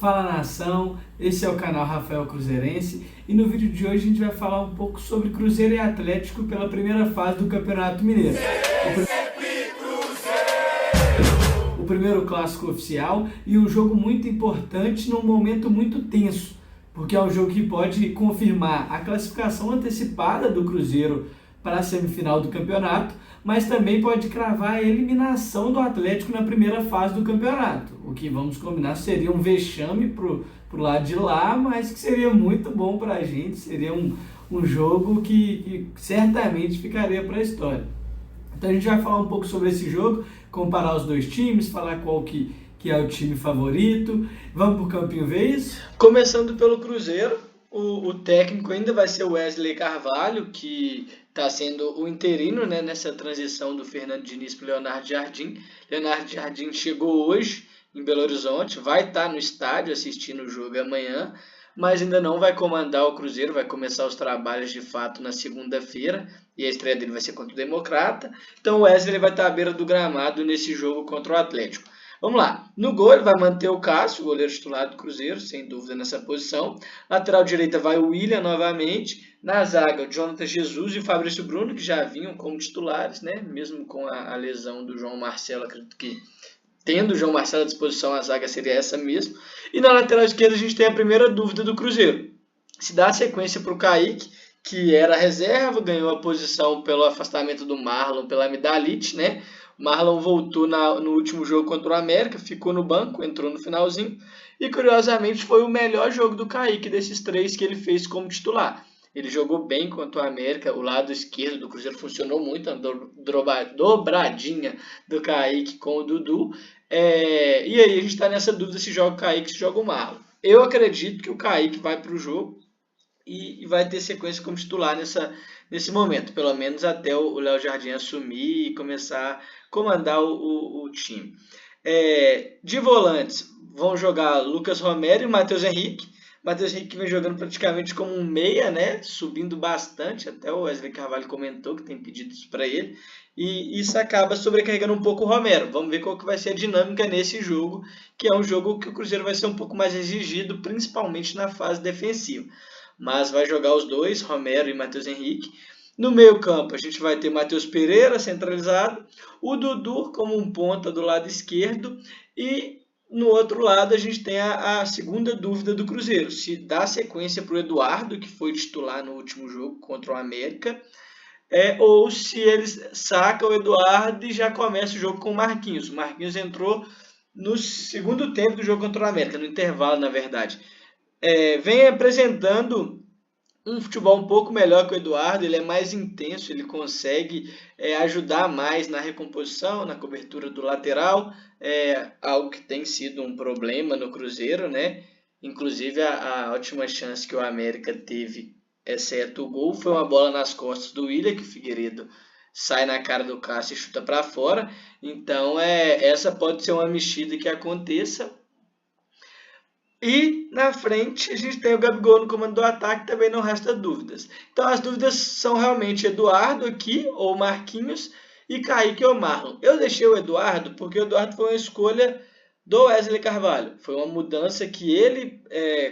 Fala nação, esse é o canal Rafael Cruzeirense e no vídeo de hoje a gente vai falar um pouco sobre Cruzeiro e Atlético pela primeira fase do Campeonato Mineiro. O primeiro clássico oficial e um jogo muito importante num momento muito tenso, porque é um jogo que pode confirmar a classificação antecipada do Cruzeiro para a semifinal do campeonato, mas também pode cravar a eliminação do Atlético na primeira fase do campeonato. O que, vamos combinar, seria um vexame pro lado de lá, mas que seria muito bom para a gente, seria um jogo que certamente ficaria para a história. Então a gente vai falar um pouco sobre esse jogo, comparar os dois times, falar qual que é o time favorito. Vamos pro campinho ver isso? Começando pelo Cruzeiro, o técnico ainda vai ser o Wesley Carvalho, que está sendo o interino, né, nessa transição do Fernando Diniz para o Leonardo Jardim. Leonardo Jardim chegou hoje em Belo Horizonte, vai estar no estádio assistindo o jogo amanhã, mas ainda não vai comandar o Cruzeiro, vai começar os trabalhos de fato na segunda-feira, e a estreia dele vai ser contra o Democrata. Então o Wesley vai estar à beira do gramado nesse jogo contra o Atlético. Vamos lá, no gol ele vai manter o Cássio, o goleiro titular do Cruzeiro, sem dúvida nessa posição. Lateral direita vai o William novamente. Na zaga, o Jonathan Jesus e o Fabrício Bruno, que já vinham como titulares, né? Mesmo com a lesão do João Marcelo, acredito que tendo o João Marcelo à disposição, a zaga seria essa mesmo. E na lateral esquerda a gente tem a primeira dúvida do Cruzeiro. Se dá sequência para o Kaique, que era reserva, ganhou a posição pelo afastamento do Marlon pela amidalite, né? O Marlon voltou no último jogo contra o América, ficou no banco, entrou no finalzinho. E curiosamente foi o melhor jogo do Kaique desses três que ele fez como titular. Ele jogou bem contra o América, o lado esquerdo do Cruzeiro funcionou muito, a dobradinha do Kaique com o Dudu. E aí a gente está nessa dúvida se joga o Kaique, se joga o Marlon. Eu acredito que o Kaique vai para o jogo e vai ter sequência como titular nesse momento, pelo menos até o Léo Jardim assumir e começar a comandar o time. De volantes, vão jogar Lucas Romero e Matheus Henrique. Matheus Henrique vem jogando praticamente como um meia, né? Subindo bastante, até o Wesley Carvalho comentou que tem pedido isso para ele. E isso acaba sobrecarregando um pouco o Romero. Vamos ver qual que vai ser a dinâmica nesse jogo, que é um jogo que o Cruzeiro vai ser um pouco mais exigido, principalmente na fase defensiva. Mas vai jogar os dois, Romero e Matheus Henrique. No meio campo a gente vai ter Matheus Pereira centralizado, o Dudu como um ponta do lado esquerdo e no outro lado a gente tem a segunda dúvida do Cruzeiro, se dá sequência para o Eduardo, que foi titular no último jogo contra o América, ou se eles sacam o Eduardo e já começa o jogo com o Marquinhos. O Marquinhos entrou no segundo tempo do jogo contra o América, no intervalo na verdade. Vem apresentando um futebol um pouco melhor que o Eduardo, ele é mais intenso, ele consegue ajudar mais na recomposição, na cobertura do lateral, algo que tem sido um problema no Cruzeiro, né? Inclusive a última chance que o América teve, exceto o gol, foi uma bola nas costas do William, que o Figueiredo sai na cara do Cássio e chuta para fora. Então essa pode ser uma mexida que aconteça. E na frente a gente tem o Gabigol no comando do ataque, também não resta dúvidas. Então as dúvidas são realmente Eduardo aqui, ou Marquinhos, e Kaique ou Marlon. Eu deixei o Eduardo porque o Eduardo foi uma escolha do Wesley Carvalho. Foi uma mudança que ele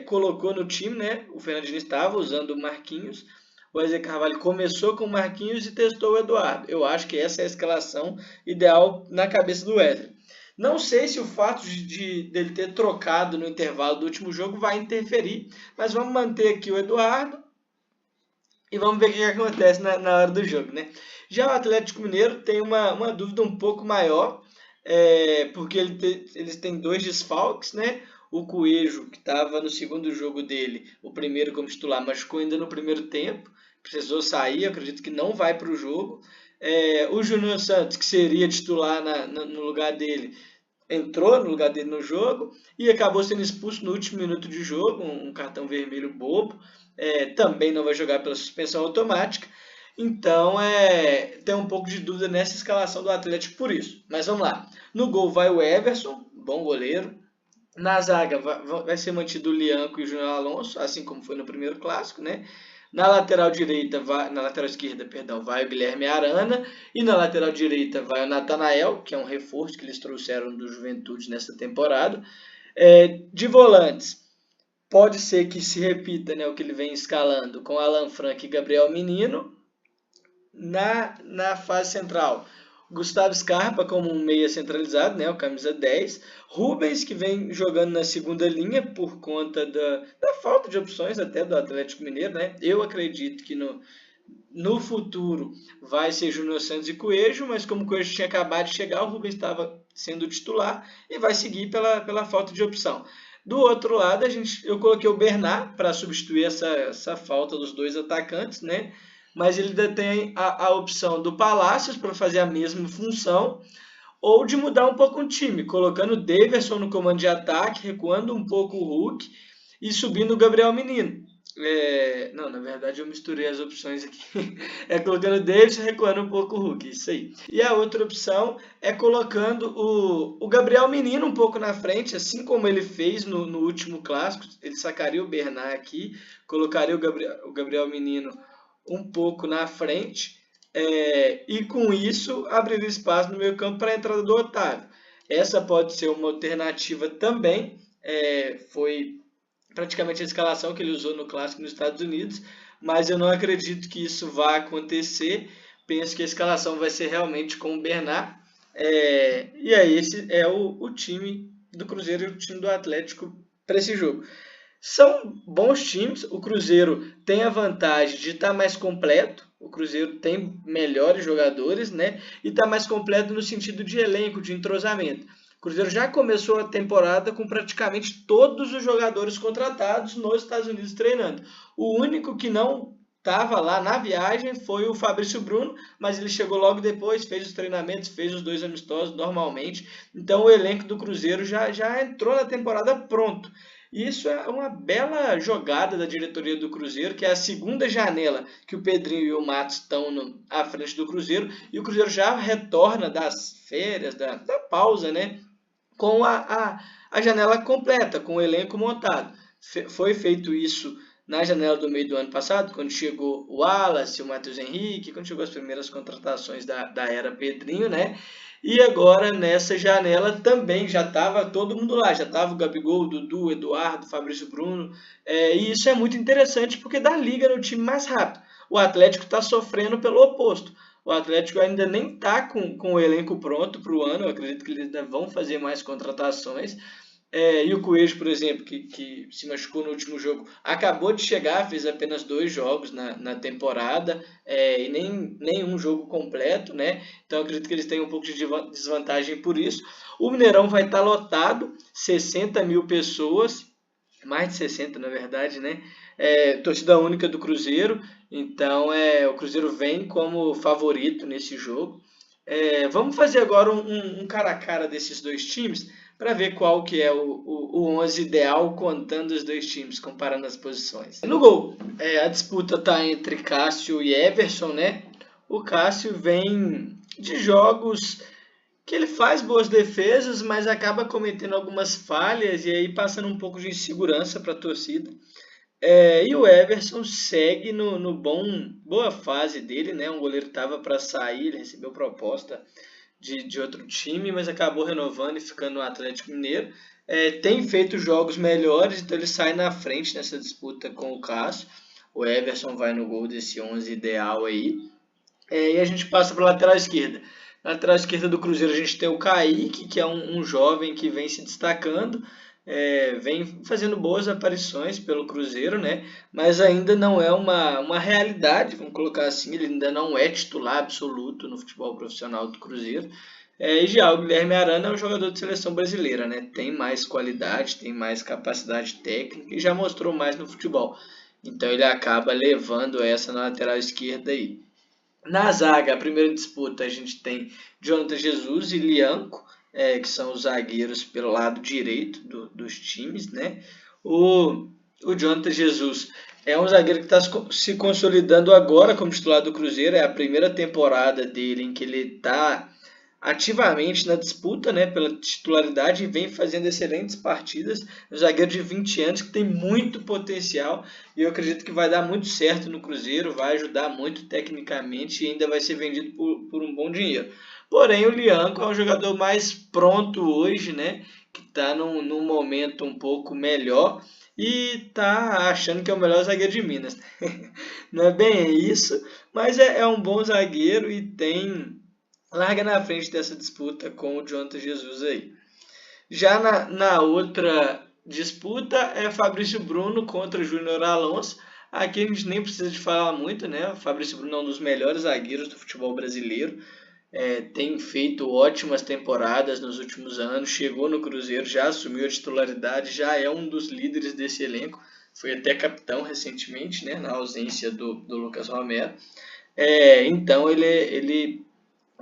colocou no time, né? O Fernando Diniz estava usando o Marquinhos. O Wesley Carvalho começou com o Marquinhos e testou o Eduardo. Eu acho que essa é a escalação ideal na cabeça do Wesley. Não sei se o fato dele ter trocado no intervalo do último jogo vai interferir, mas vamos manter aqui o Eduardo e vamos ver o que acontece na hora do jogo, né? Já o Atlético Mineiro tem uma dúvida um pouco maior, porque eles têm dois desfalques, né? O Coelho, que estava no segundo jogo dele, o primeiro como titular, machucou ainda no primeiro tempo, precisou sair, acredito que não vai para o jogo. O Júnior Santos, que seria titular no lugar dele, entrou no lugar dele no jogo e acabou sendo expulso no último minuto de jogo, um cartão vermelho bobo. Também não vai jogar pela suspensão automática. Então, tem um pouco de dúvida nessa escalação do Atlético por isso. Mas vamos lá. No gol vai o Everson, bom goleiro. Na zaga vai ser mantido o Lianco e o Júnior Alonso, assim como foi no primeiro clássico, né? Na lateral esquerda, vai o Guilherme Arana e na lateral direita vai o Natanael, que é um reforço que eles trouxeram do Juventude nessa temporada. De volantes, pode ser que se repita, né, o que ele vem escalando com Alan Franco e Gabriel Menino. Na fase central, Gustavo Scarpa como um meia centralizado, né, o camisa 10. Rubens, que vem jogando na segunda linha por conta da falta de opções até do Atlético Mineiro. Né? Eu acredito que no futuro vai ser Júnior Santos e Coelho, mas como o Coelho tinha acabado de chegar, o Rubens estava sendo titular e vai seguir pela falta de opção. Do outro lado, eu coloquei o Bernat para substituir essa falta dos dois atacantes, né? Mas ele ainda tem a opção do Palácios para fazer a mesma função, ou de mudar um pouco o time, colocando o Daverson no comando de ataque, recuando um pouco o Hulk e subindo o Gabriel Menino. Não, na verdade eu misturei as opções aqui. Colocando o Davidson, recuando um pouco o Hulk, isso aí. E a outra opção é colocando o Gabriel Menino um pouco na frente, assim como ele fez no último clássico. Ele sacaria o Bernat aqui, colocaria o Gabriel Menino um pouco na frente, e com isso abriria espaço no meio campo para a entrada do Otávio. Essa pode ser uma alternativa também. Foi praticamente a escalação que ele usou no Clássico nos Estados Unidos, mas eu não acredito que isso vá acontecer. Penso que a escalação vai ser realmente com o Bernat. E aí esse é o time do Cruzeiro e o time do Atlético para esse jogo. São bons times, o Cruzeiro tem a vantagem de estar mais completo, o Cruzeiro tem melhores jogadores, né? E está mais completo no sentido de elenco, de entrosamento. O Cruzeiro já começou a temporada com praticamente todos os jogadores contratados nos Estados Unidos treinando. O único que não estava lá na viagem foi o Fabrício Bruno, mas ele chegou logo depois, fez os treinamentos, fez os 2 amistosos normalmente. Então o elenco do Cruzeiro já entrou na temporada pronto. Isso é uma bela jogada da diretoria do Cruzeiro, que é a segunda janela que o Pedrinho e o Matos estão à frente do Cruzeiro, e o Cruzeiro já retorna das férias, da pausa, né, com a janela completa, com o elenco montado. Foi feito isso na janela do meio do ano passado, quando chegou o Wallace, o Matheus Henrique, quando chegou as primeiras contratações da era Pedrinho, né? E agora, nessa janela, também já estava todo mundo lá. Já estava o Gabigol, o Dudu, o Eduardo, o Fabrício Bruno. E isso é muito interessante porque dá liga no time mais rápido. O Atlético está sofrendo pelo oposto. O Atlético ainda nem está com o elenco pronto para o ano. Eu acredito que eles ainda vão fazer mais contratações. E o Coelho, por exemplo, que se machucou no último jogo, acabou de chegar, fez apenas 2 jogos na temporada, e nenhum jogo completo, né? Então eu acredito que eles têm um pouco de desvantagem por isso. O Mineirão vai estar lotado, 60 mil pessoas, mais de 60 na verdade, né? Torcida única do Cruzeiro, então o Cruzeiro vem como favorito nesse jogo. Vamos fazer agora um cara a cara desses dois times, para ver qual que é o 11 ideal contando os dois times, comparando as posições. No gol, a disputa está entre Cássio e Everson, né? O Cássio vem de jogos que ele faz boas defesas, mas acaba cometendo algumas falhas e aí passando um pouco de insegurança para a torcida. E o Everson segue no boa fase dele, né? Um goleiro que estava para sair, ele recebeu proposta de outro time, mas acabou renovando e ficando no Atlético Mineiro. Tem feito jogos melhores, então ele sai na frente nessa disputa com o Cássio. O Everson vai no gol desse 11 ideal aí. E a gente passa para a lateral esquerda. Na lateral esquerda do Cruzeiro a gente tem o Kaique, que é um jovem que vem se destacando. Vem fazendo boas aparições pelo Cruzeiro, né? Mas ainda não é uma realidade, vamos colocar assim, ele ainda não é titular absoluto no futebol profissional do Cruzeiro. E já o Guilherme Arana é um jogador de seleção brasileira, né? Tem mais qualidade, tem mais capacidade técnica e já mostrou mais no futebol. Então ele acaba levando essa na lateral esquerda aí. Na zaga, a primeira disputa, a gente tem Jonathan Jesus e Lianco, que são os zagueiros pelo lado direito dos times, né? O Jonathan Jesus é um zagueiro que está se consolidando agora como titular do Cruzeiro, é a primeira temporada dele em que ele está ativamente na disputa, né, pela titularidade e vem fazendo excelentes partidas. Um zagueiro de 20 anos que tem muito potencial e eu acredito que vai dar muito certo no Cruzeiro, vai ajudar muito tecnicamente e ainda vai ser vendido por um bom dinheiro. Porém, o Lianco é um jogador mais pronto hoje, né, que está num momento um pouco melhor e tá achando que é o melhor zagueiro de Minas. Não é bem isso, mas é um bom zagueiro e tem larga na frente dessa disputa com o Jonathan Jesus aí. Já na outra disputa é Fabrício Bruno contra Júnior Alonso. Aqui a gente nem precisa de falar muito, né? O Fabrício Bruno é um dos melhores zagueiros do futebol brasileiro. Tem feito ótimas temporadas nos últimos anos, chegou no Cruzeiro, já assumiu a titularidade, já é um dos líderes desse elenco, foi até capitão recentemente, né, na ausência do Lucas Romero. Então ele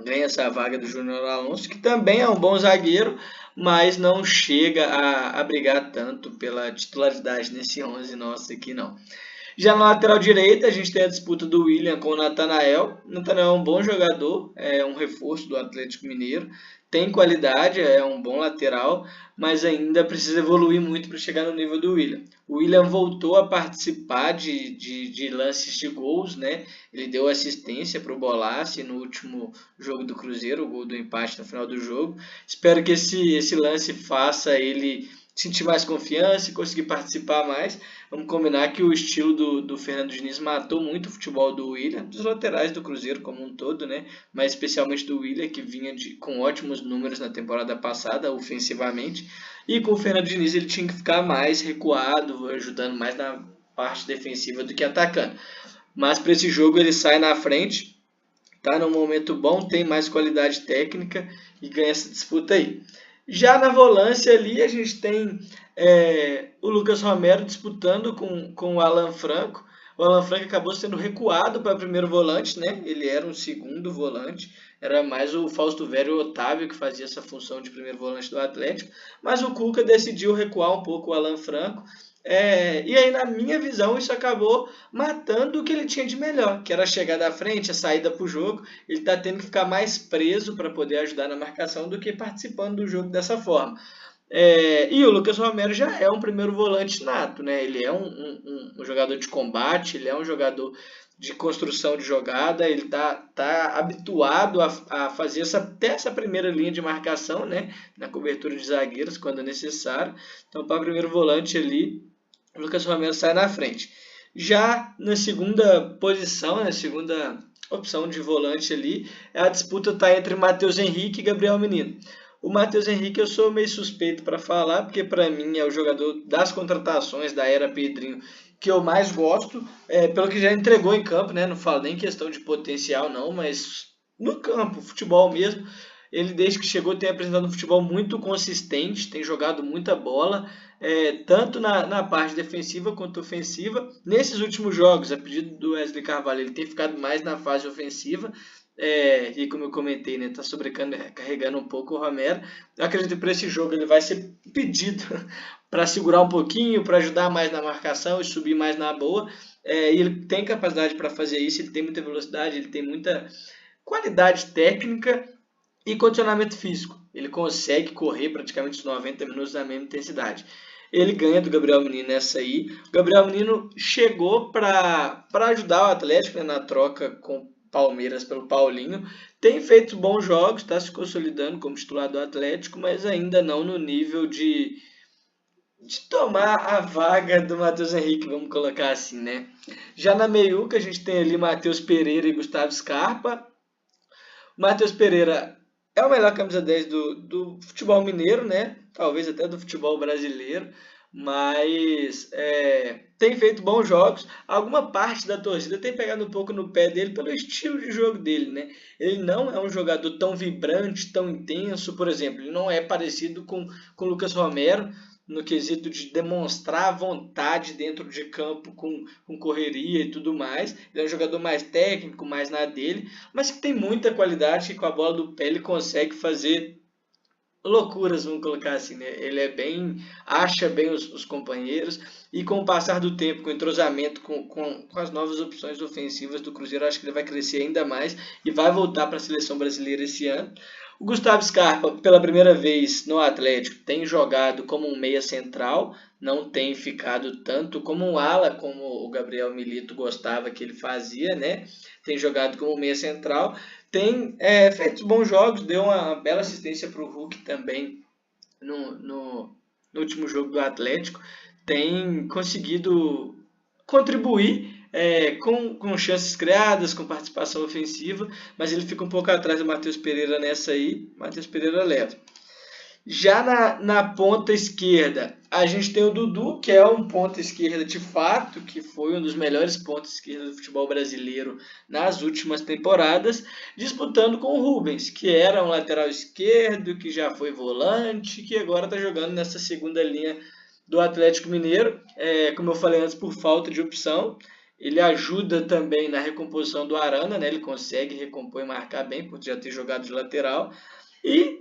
ganha essa vaga do Júnior Alonso, que também é um bom zagueiro, mas não chega a brigar tanto pela titularidade nesse 11 nosso aqui, não. Já na lateral direita, a gente tem a disputa do William com o Natanael. O Natanael é um bom jogador, é um reforço do Atlético Mineiro, tem qualidade, é um bom lateral, mas ainda precisa evoluir muito para chegar no nível do William. O William voltou a participar de lances de gols, né? Ele deu assistência para o Bolassi no último jogo do Cruzeiro, o gol do empate no final do jogo. Espero que esse lance faça ele sentir mais confiança e conseguir participar mais. Vamos combinar que o estilo do Fernando Diniz matou muito o futebol do William, dos laterais do Cruzeiro como um todo, né? Mas especialmente do William, que vinha com ótimos números na temporada passada, ofensivamente. E com o Fernando Diniz ele tinha que ficar mais recuado, ajudando mais na parte defensiva do que atacando. Mas para esse jogo ele sai na frente, tá num momento bom, tem mais qualidade técnica e ganha essa disputa aí. Já na volância ali a gente tem o Lucas Romero disputando com o Alan Franco. O Alan Franco acabou sendo recuado para primeiro volante, né? Ele era um segundo volante, era mais o Fausto Vera e o Otávio que fazia essa função de primeiro volante do Atlético, mas o Cuca decidiu recuar um pouco o Alan Franco. E aí, na minha visão, isso acabou matando o que ele tinha de melhor, que era a chegada à frente, a saída para o jogo. Ele está tendo que ficar mais preso para poder ajudar na marcação do que participando do jogo dessa forma. E o Lucas Romero já é um primeiro volante nato, né? Ele é um jogador de combate, ele é um jogador de construção de jogada, ele tá habituado a fazer até essa primeira linha de marcação, né? Na cobertura de zagueiros, quando é necessário. Então, para o primeiro volante ali, o Lucas Romero sai na frente. Já na segunda posição, na segunda opção de volante ali, a disputa está entre Matheus Henrique e Gabriel Menino. O Matheus Henrique eu sou meio suspeito para falar, porque para mim é o jogador das contratações da era Pedrinho que eu mais gosto, pelo que já entregou em campo, né? Não falo nem questão de potencial não, mas no campo, futebol mesmo. Ele desde que chegou tem apresentado um futebol muito consistente, tem jogado muita bola, tanto na parte defensiva quanto ofensiva. Nesses últimos jogos, a pedido do Wesley Carvalho, ele tem ficado mais na fase ofensiva, e como eu comentei, né, tá sobrecarregando um pouco o Romero. Eu acredito que para esse jogo ele vai ser pedido para segurar um pouquinho, para ajudar mais na marcação e subir mais na boa. E ele tem capacidade para fazer isso, ele tem muita velocidade, ele tem muita qualidade técnica e condicionamento físico. Ele consegue correr praticamente os 90 minutos na mesma intensidade. Ele ganha do Gabriel Menino nessa aí. O Gabriel Menino chegou para ajudar o Atlético, né, na troca com Palmeiras pelo Paulinho. Tem feito bons jogos, está se consolidando como titular do Atlético, mas ainda não no nível de tomar a vaga do Matheus Henrique, vamos colocar assim, né? Já na meiuca a gente tem ali Matheus Pereira e Gustavo Scarpa. O Matheus Pereira é o melhor camisa 10 do futebol mineiro, né? Talvez até do futebol brasileiro, mas tem feito bons jogos. Alguma parte da torcida tem pegado um pouco no pé dele pelo estilo de jogo dele, né? Ele não é um jogador tão vibrante, tão intenso, por exemplo. Ele não é parecido com o Lucas Romero, no quesito de demonstrar vontade dentro de campo com correria e tudo mais. Ele é um jogador mais técnico, mais na dele, mas que tem muita qualidade e com a bola do pé ele consegue fazer loucuras, vamos colocar assim, né? Ele acha bem os companheiros e com o passar do tempo, com o entrosamento, com as novas opções ofensivas do Cruzeiro, acho que ele vai crescer ainda mais e vai voltar para a seleção brasileira esse ano. O Gustavo Scarpa, pela primeira vez no Atlético, tem jogado como um meia central, não tem ficado tanto como um ala, como o Gabriel Milito gostava que ele fazia, né? Tem jogado como um meia central, tem feito bons jogos, deu uma bela assistência para o Hulk também no último jogo do Atlético, tem conseguido contribuir com chances criadas, com participação ofensiva, mas ele fica um pouco atrás do Matheus Pereira nessa aí. Matheus Pereira leva. Já na ponta esquerda, a gente tem o Dudu, que é um ponta esquerda de fato, que foi um dos melhores pontas esquerdas do futebol brasileiro nas últimas temporadas, disputando com o Rubens, que era um lateral esquerdo, que já foi volante, que agora está jogando nessa segunda linha do Atlético Mineiro, como eu falei antes, por falta de opção. Ele ajuda também na recomposição do Arana, né? Ele consegue recompor e marcar bem, por já ter jogado de lateral. E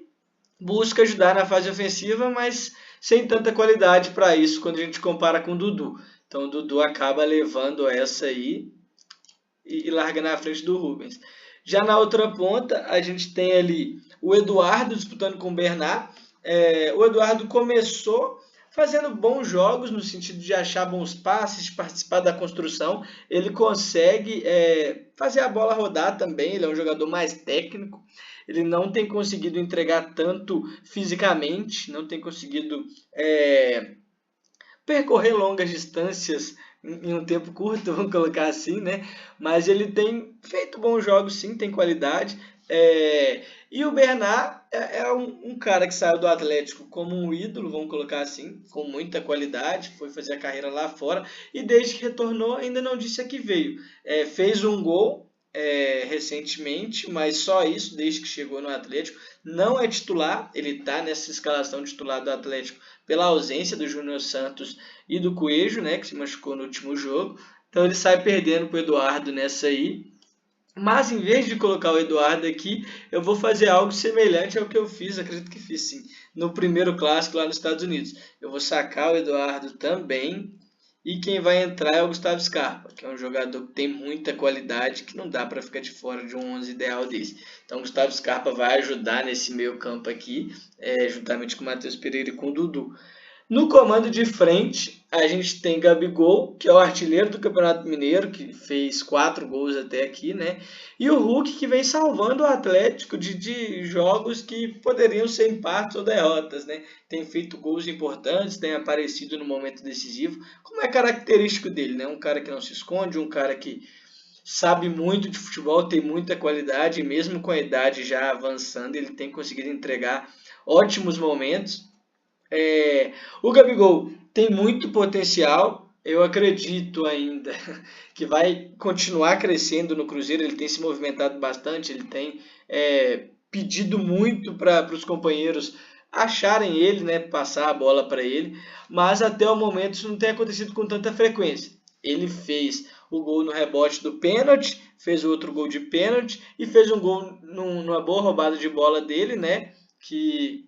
busca ajudar na fase ofensiva, mas sem tanta qualidade para isso quando a gente compara com o Dudu. Então o Dudu acaba levando essa aí e larga na frente do Rubens. Já na outra ponta, a gente tem ali o Eduardo disputando com o Bernard. O Eduardo começou fazendo bons jogos no sentido de achar bons passes, de participar da construção. Ele consegue fazer a bola rodar também, ele é um jogador mais técnico. Ele não tem conseguido entregar tanto fisicamente, não tem conseguido percorrer longas distâncias em um tempo curto, vamos colocar assim, né? Mas ele tem feito bons jogos, sim, tem qualidade. E o Bernard é um cara que saiu do Atlético como um ídolo, vamos colocar assim, com muita qualidade, foi fazer a carreira lá fora, e desde que retornou ainda não disse a que veio. Fez um gol recentemente, mas só isso desde que chegou no Atlético. Não é titular, ele está nessa escalação titular do Atlético pela ausência do Júnior Santos e do Coelho, né, que se machucou no último jogo. Então ele sai perdendo para o Eduardo nessa aí. Mas em vez de colocar o Eduardo aqui, eu vou fazer algo semelhante ao que eu fiz, acredito que fiz sim, no primeiro clássico lá nos Estados Unidos. Eu vou sacar o Eduardo também. E quem vai entrar é o Gustavo Scarpa, que é um jogador que tem muita qualidade, que não dá para ficar de fora de um 11 ideal desse. Então o Gustavo Scarpa vai ajudar nesse meio campo aqui, juntamente com o Matheus Pereira e com o Dudu. No comando de frente, a gente tem Gabigol, que é o artilheiro do Campeonato Mineiro, que fez 4 gols até aqui, né? E o Hulk, que vem salvando o Atlético de jogos que poderiam ser empates ou derrotas, né? Tem feito gols importantes, tem aparecido no momento decisivo, como é característico dele, né? Um cara que não se esconde, um cara que sabe muito de futebol, tem muita qualidade, e mesmo com a idade já avançando, ele tem conseguido entregar ótimos momentos. O Gabigol tem muito potencial, eu acredito ainda que vai continuar crescendo no Cruzeiro, ele tem se movimentado bastante, ele tem pedido muito para os companheiros acharem ele, né, passar a bola para ele, mas até o momento isso não tem acontecido com tanta frequência. Ele fez o gol no rebote do pênalti, fez outro gol de pênalti e fez um gol numa boa roubada de bola dele, né, que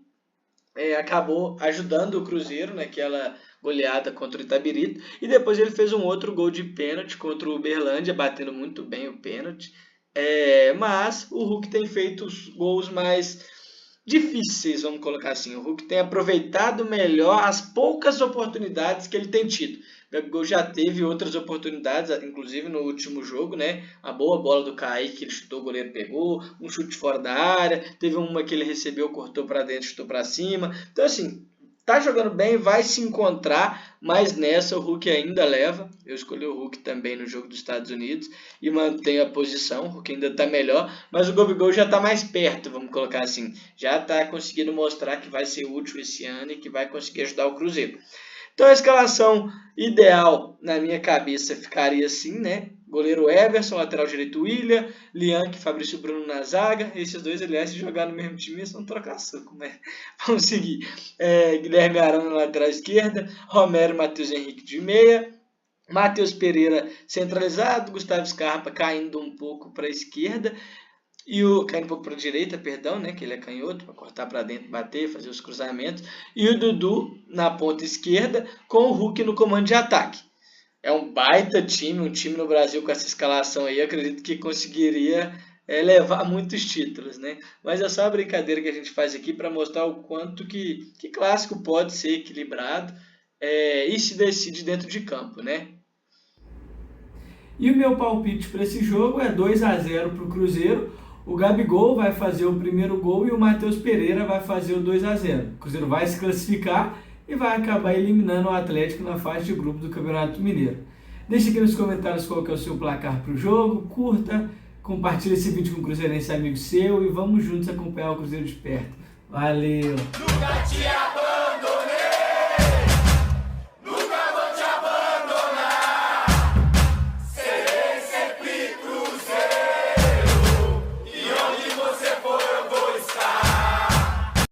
acabou ajudando o Cruzeiro naquela goleada contra o Itabirito. E depois ele fez um outro gol de pênalti contra o Uberlândia, batendo muito bem o pênalti. Mas o Hulk tem feito os gols mais difíceis, vamos colocar assim. O Hulk tem aproveitado melhor as poucas oportunidades que ele tem tido. O Gabigol já teve outras oportunidades, inclusive no último jogo, né? A boa bola do Kaique, que ele chutou, o goleiro pegou, um chute fora da área, teve uma que ele recebeu, cortou para dentro, chutou para cima. Então, assim, tá jogando bem, vai se encontrar, mas nessa o Hulk ainda leva. Eu escolhi o Hulk também no jogo dos Estados Unidos e mantenho a posição. O Hulk ainda está melhor, mas o Gabigol já está mais perto, vamos colocar assim. Já está conseguindo mostrar que vai ser útil esse ano e que vai conseguir ajudar o Cruzeiro. Então a escalação ideal na minha cabeça ficaria assim, né? Goleiro Everson, lateral direito William, Lianque, Fabrício Bruno na zaga. Esses dois, aliás, se jogar no mesmo time, são trocar soco, né? Vamos seguir. Guilherme Arão na lateral esquerda, Romero, Matheus Henrique de meia, Matheus Pereira centralizado, Gustavo Scarpa caindo um pouco para a esquerda, caindo um pouco para a direita, perdão, né, que ele é canhoto, para cortar para dentro, bater, fazer os cruzamentos, e o Dudu na ponta esquerda, com o Hulk no comando de ataque. É um baita time, um time no Brasil com essa escalação aí, acredito que conseguiria levar muitos títulos, né? Mas é só a brincadeira que a gente faz aqui para mostrar o quanto que clássico pode ser equilibrado e se decide dentro de campo, né? E o meu palpite para esse jogo é 2-0 para o Cruzeiro. O Gabigol vai fazer o primeiro gol e o Matheus Pereira vai fazer o 2-0. O Cruzeiro vai se classificar e vai acabar eliminando o Atlético na fase de grupo do Campeonato Mineiro. Deixe aqui nos comentários qual que é o seu placar para o jogo, curta, compartilhe esse vídeo com o cruzeirense amigo seu e vamos juntos acompanhar o Cruzeiro de perto. Valeu!